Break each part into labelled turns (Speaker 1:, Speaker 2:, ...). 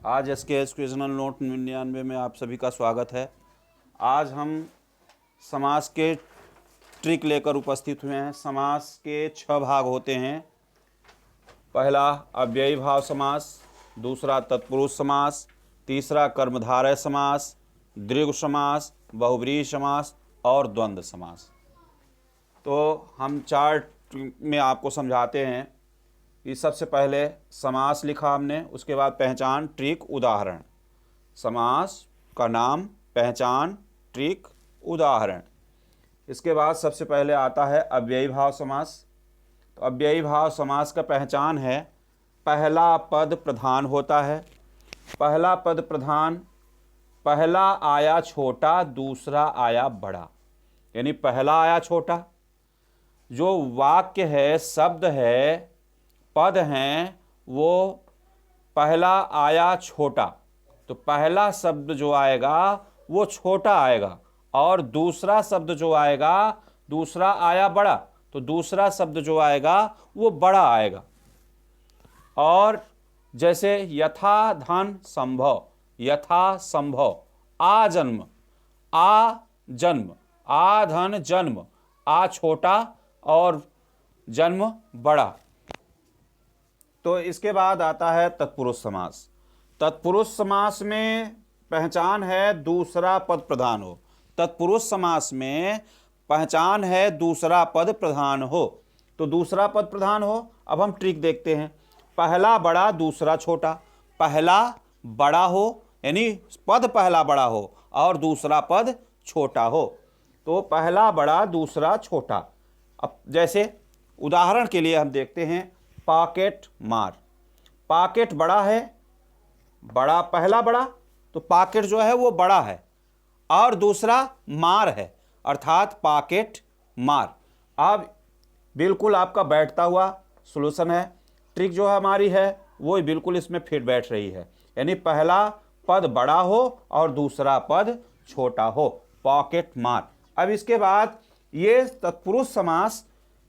Speaker 1: आज SK educational note 99 में आप सभी का स्वागत है। आज हम समास के ट्रिक लेकर उपस्थित हुए हैं। समास के 6 भाग होते हैं। पहला अव्ययी भाव समास, दूसरा तत्पुरुष समास, तीसरा कर्मधारय समास, दीर्घ समास, बहुब्रीहि समास और द्वंद्व समास। तो हम चार्ट में आपको समझाते हैं कि सबसे पहले समास लिखा हमने, उसके बाद पहचान, ट्रिक, उदाहरण। समास का नाम, पहचान, ट्रिक, उदाहरण। इसके बाद सबसे पहले आता है अव्ययी भाव समास। तो अव्ययी भाव समास का पहचान है, पहला पद प्रधान होता है। पहला पद प्रधान, पहला आया छोटा, दूसरा आया बड़ा। यानी पहला आया छोटा, जो वाक्य है, शब्द है, पद हैं, वो पहला आया छोटा, तो पहला शब्द जो आएगा वो छोटा आएगा, और दूसरा शब्द जो आएगा, दूसरा आया बड़ा, तो दूसरा शब्द जो आएगा वो बड़ा आएगा। और जैसे यथा धन संभव, यथा संभव, आ जन्म, आ जन्म, आ धन जन्म, आ छोटा और जन्म बड़ा। तो इसके बाद आता है तत्पुरुष समास। तत्पुरुष समास में पहचान है दूसरा पद प्रधान हो। तत्पुरुष समास में पहचान है दूसरा पद प्रधान हो। तो दूसरा पद प्रधान हो, अब हम ट्रिक देखते हैं। पहला बड़ा, दूसरा छोटा। पहला बड़ा हो, यानी पद पहला बड़ा हो और दूसरा पद छोटा हो। तो पहला बड़ा, दूसरा छोटा। अब जैसे उदाहरण के लिए हम देखते हैं, पॉकेट मार। पॉकेट बड़ा है, बड़ा, पहला बड़ा, तो पॉकेट जो है वो बड़ा है, और दूसरा मार है, अर्थात पॉकेट मार। अब बिल्कुल आपका बैठता हुआ सॉल्यूशन है। ट्रिक जो हमारी है वो बिल्कुल इसमें फिट बैठ रही है। यानी पहला पद बड़ा हो और दूसरा पद छोटा हो, पॉकेट मार। अब इसके बाद ये तत्पुरुष समास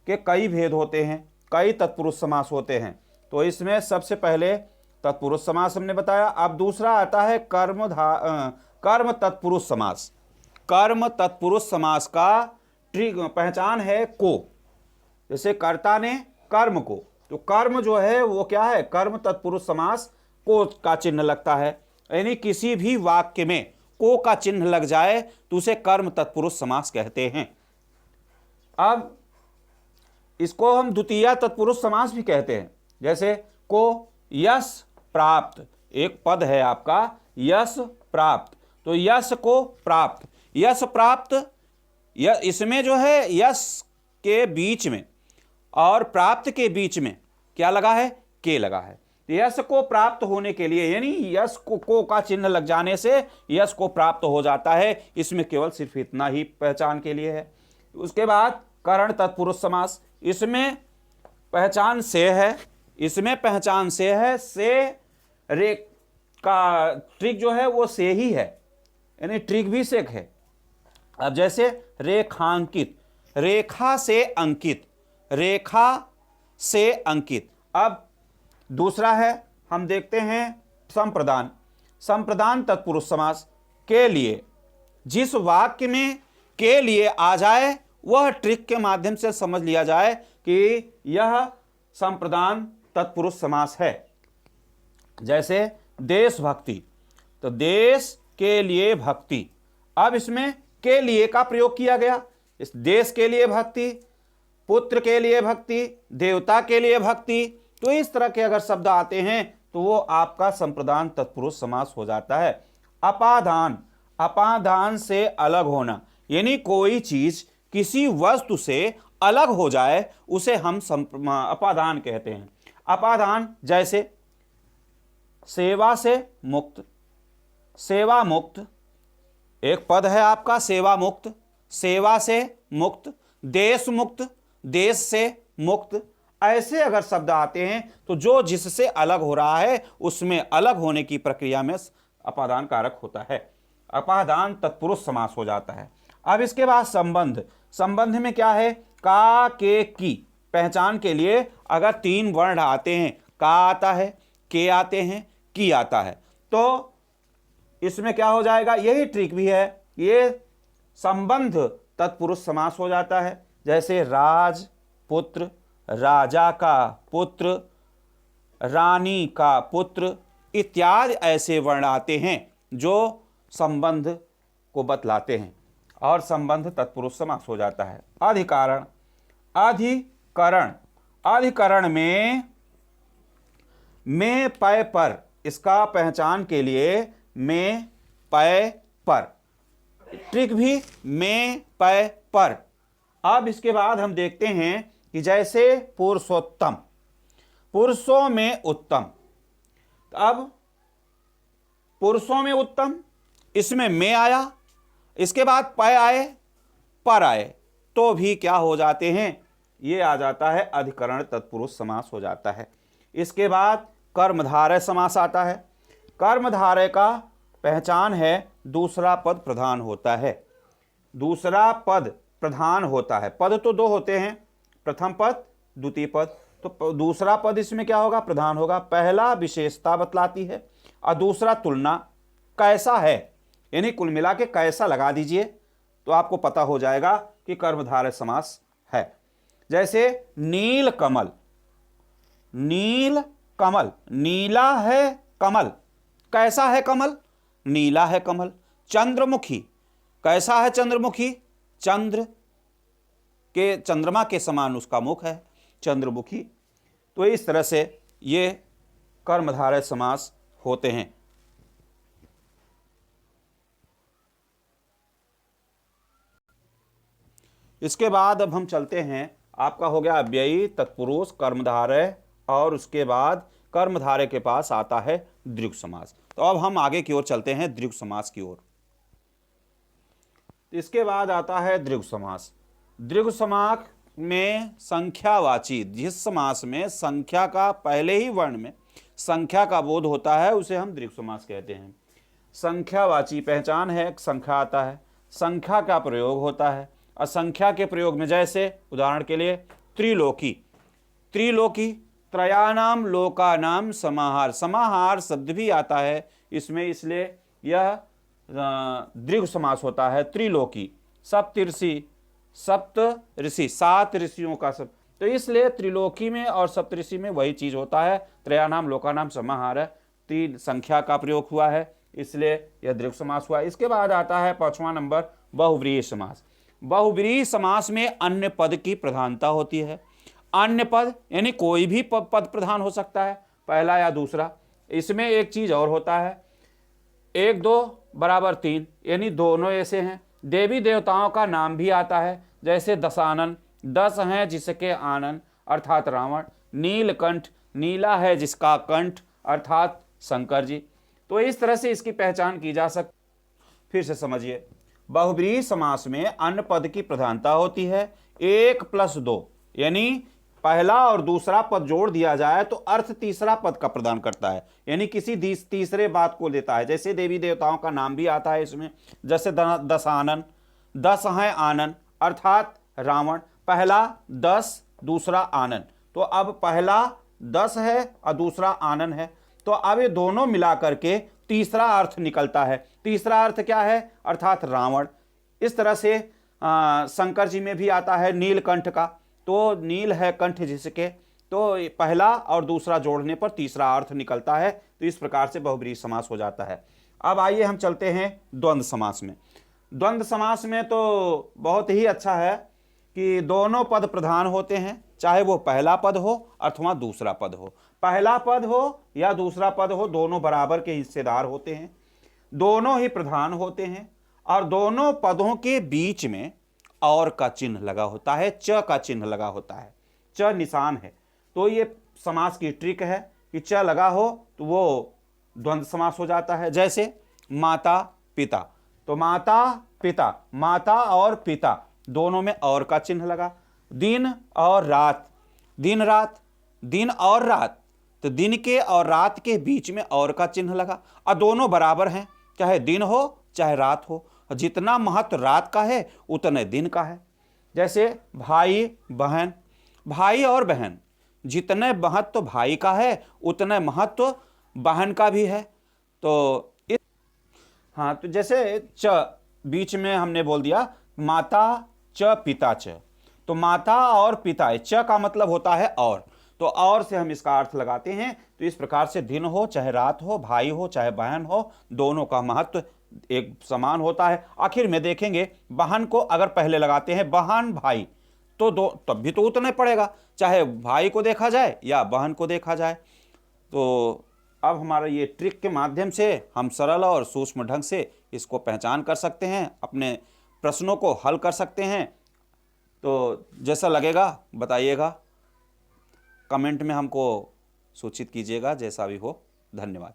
Speaker 1: के कई भेद होते हैं, कई तत्पुरुष समास होते हैं। तो इसमें सबसे पहले तत्पुरुष समास हमने बताया। अब दूसरा आता है कर्म तत्पुरुष समास। कर्म तत्पुरुष समास का ट्रिक पहचान है को, जैसे कर्ता ने कर्म को, तो कर्म जो है वो क्या है, कर्म तत्पुरुष समास को का चिन्ह लगता है। यानी किसी भी वाक्य में को का चिन्ह लग जाए तो उसे कर्म तत्पुरुष समास कहते हैं। अब इसको हम द्वितीय तत्पुरुष समास भी कहते हैं। जैसे को यश प्राप्त, एक पद है आपका, यश प्राप्त, तो यश को प्राप्त, यश प्राप्त, इसमें जो है यश के बीच में और प्राप्त के बीच में क्या लगा है, के लगा है। यश को प्राप्त होने के लिए, यानी यश को का चिन्ह लग जाने से यश को प्राप्त हो जाता है। इसमें केवल सिर्फ इतना ही पहचान के लिए है। उसके बाद करण तत्पुरुष समास। इसमें पहचान से है, इसमें पहचान से है, से रे का ट्रिक जो है वो से ही है, यानी ट्रिक भी से है। अब जैसे रेखांकित, रेखा से अंकित, रेखा से अंकित। अब दूसरा है, हम देखते हैं संप्रदान। संप्रदान तत्पुरुष समास के लिए, जिस वाक्य में के लिए आ जाए वह ट्रिक के माध्यम से समझ लिया जाए कि यह संप्रदान तत्पुरुष समास है। जैसे देशभक्ति, तो देश के लिए भक्ति। अब इसमें के लिए का प्रयोग किया गया, इस देश के लिए भक्ति, पुत्र के लिए भक्ति, देवता के लिए भक्ति। तो इस तरह के अगर शब्द आते हैं तो वो आपका संप्रदान तत्पुरुष समास हो जाता है। अपादान, अपादान से अलग होना, यानी कोई चीज किसी वस्तु से अलग हो जाए उसे हम अपादान कहते हैं। अपादान जैसे सेवा से मुक्त, सेवा मुक्त, एक पद है आपका सेवा मुक्त, सेवा से मुक्त, देश मुक्त, देश से मुक्त। ऐसे अगर शब्द आते हैं तो जो जिससे अलग हो रहा है उसमें अलग होने की प्रक्रिया में अपादान कारक होता है। अपादान तत्पुरुष समास हो जाता है। अब इसके बाद संबंध। संबंध में क्या है, का, के, की। पहचान के लिए अगर 3 वर्ण आते हैं, का आता है, के आते हैं, की आता है, तो इसमें क्या हो जाएगा, यही ट्रिक भी है, ये संबंध तत्पुरुष समास हो जाता है। जैसे राज पुत्र, राजा का पुत्र, रानी का पुत्र इत्यादि ऐसे वर्ण आते हैं जो संबंध को बतलाते हैं और संबंध तत्पुरुष समास हो जाता है। अधिकरण, अधिकरण, अधिकरण में पय पर, इसका पहचान के लिए में पय पर, ट्रिक भी में पय पर। अब इसके बाद हम देखते हैं कि जैसे पुरुषोत्तम, पुरुषों में उत्तम, तो अब पुरुषों में उत्तम, इसमें में आया, इसके बाद पय आए, पर आए, तो भी क्या हो जाते हैं, ये आ जाता है अधिकरण तत्पुरुष समास हो जाता है। इसके बाद कर्मधारय समास आता है। कर्मधारय का पहचान है दूसरा पद प्रधान होता है, दूसरा पद प्रधान होता है। पद तो दो होते हैं, प्रथम पद द्वितीय पद, तो दूसरा पद इसमें क्या होगा, प्रधान होगा। पहला विशेषता बतलाती है और दूसरा तुलना, कैसा है, यानी कुल मिला के कैसा लगा दीजिए तो आपको पता हो जाएगा कि कर्मधारय समास है। जैसे नील कमल, नील कमल, नीला है कमल, कैसा है कमल, नीला है कमल। चंद्रमुखी, कैसा है चंद्रमुखी, चंद्र के, चंद्रमा के समान उसका मुख है, चंद्रमुखी। तो इस तरह से ये कर्मधारय समास होते हैं। इसके बाद अब हम चलते हैं, आपका हो गया अव्ययी, तत्पुरुष, कर्मधारय, और उसके बाद कर्मधारय के पास आता है दीर्घ समास। तो अब हम आगे की ओर चलते हैं, दीर्घ समास की ओर। इसके बाद आता है दीर्घ समास। दीर्घ समास में संख्यावाची, जिस समास में संख्या का पहले ही वर्ण में संख्या का बोध होता है उसे हम दीर्घ समास कहते हैं। संख्यावाची पहचान है, संख्या आता है, संख्या का प्रयोग होता है। असंख्या के प्रयोग में जैसे उदाहरण के लिए त्रिलोकी, त्रिलोकी, त्रयाणाम लोकानाम समाहार, समाहार शब्द भी आता है इसमें, इसलिए यह दीर्घ समास होता है। त्रिलोकी, सप्तऋषि, सप्त ऋषि, सात ऋषियों का सब, तो इसलिए त्रिलोकी में और सप्तऋषि में वही चीज होता है, त्रयाणाम लोकानाम समाहार है, तीन संख्या का प्रयोग हुआ है, इसलिए यह दीर्घ समास हुआ। इसके बाद आता है 5वां नंबर बहुव्रीहि समास। बहुव्रीहि समास में अन्य पद की प्रधानता होती है। अन्य पद यानी कोई भी पद प्रधान हो सकता है, पहला या दूसरा। इसमें एक चीज और होता है, 1 2 बराबर 3, यानी दोनों ऐसे हैं। देवी देवताओं का नाम भी आता है, जैसे दशानन, 10 हैं जिसके आनन अर्थात रावण। नीलकंठ, नीला है जिसका कंठ अर्थात शंकर जी। तो इस तरह से इसकी पहचान की जा सकती। फिर से समझिए, बहुव्रीहि समास में अन्य पद की प्रधानता होती है। 1 + 2 यानी पहला और दूसरा पद जोड़ दिया जाए तो अर्थ तीसरा पद का प्रदान करता है, यानी किसी तीसरे बात को देता है। जैसे देवी देवताओं का नाम भी आता है इसमें, जैसे दशानन, 10 हैं आनन अर्थात रावण। पहला 10, दूसरा आनन, तो अब पहला 10 है और दूसरा आनन है, तो अब ये दोनों मिला करके तीसरा अर्थ निकलता है। तीसरा अर्थ क्या है, अर्थात रावण। इस तरह से शंकर जी में भी आता है नीलकंठ का, तो नील है कंठ जिसके, तो पहला और दूसरा जोड़ने पर तीसरा अर्थ निकलता है। तो इस प्रकार से बहुव्रीहि समास हो जाता है। अब आइए हम चलते हैं द्वंद्व समास में। द्वंद्व समास में तो बहुत ही अच्छा है कि दोनों पद प्रधान होते हैं, चाहे वो पहला पद हो अथवा दूसरा पद हो। पहला पद हो या दूसरा पद हो, दोनों बराबर के हिस्सेदार होते हैं, दोनों ही प्रधान होते हैं, और दोनों पदों के बीच में और का चिन्ह लगा होता है, च का चिन्ह लगा होता है, च निशान है। तो ये समास की ट्रिक है कि च लगा हो तो वो द्वंद्व समास हो जाता है। जैसे माता पिता, तो माता पिता, माता और पिता दोनों में और का चिन्ह लगा। दिन और रात, दिन रात, दिन और रात, तो दिन के और रात के बीच में और का चिन्ह लगा, और दोनों बराबर हैं, चाहे दिन हो चाहे रात हो। जितना महत्व रात का है उतने दिन का है। जैसे भाई बहन, भाई और बहन, जितने महत्व भाई का है उतने महत्व बहन का भी है। तो हाँ, तो जैसे च बीच में हमने बोल दिया माता च पिता च, तो माता और पिता, च का मतलब होता है और, तो और से हम इसका अर्थ लगाते हैं। तो इस प्रकार से दिन हो चाहे रात हो, भाई हो चाहे बहन हो, दोनों का महत्व एक समान होता है। आखिर में देखेंगे बहन को अगर पहले लगाते हैं बहन भाई, तो दो तब भी तो उतना ही पड़ेगा, चाहे भाई को देखा जाए या बहन को देखा जाए। तो अब हमारा ये ट्रिक के माध्यम से हम सरल और सूक्ष्म ढंग से इसको पहचान कर सकते हैं, अपने प्रश्नों को हल कर सकते हैं। तो जैसा लगेगा बताइएगा, कमेंट में हमको सूचित कीजिएगा, जैसा भी हो। धन्यवाद।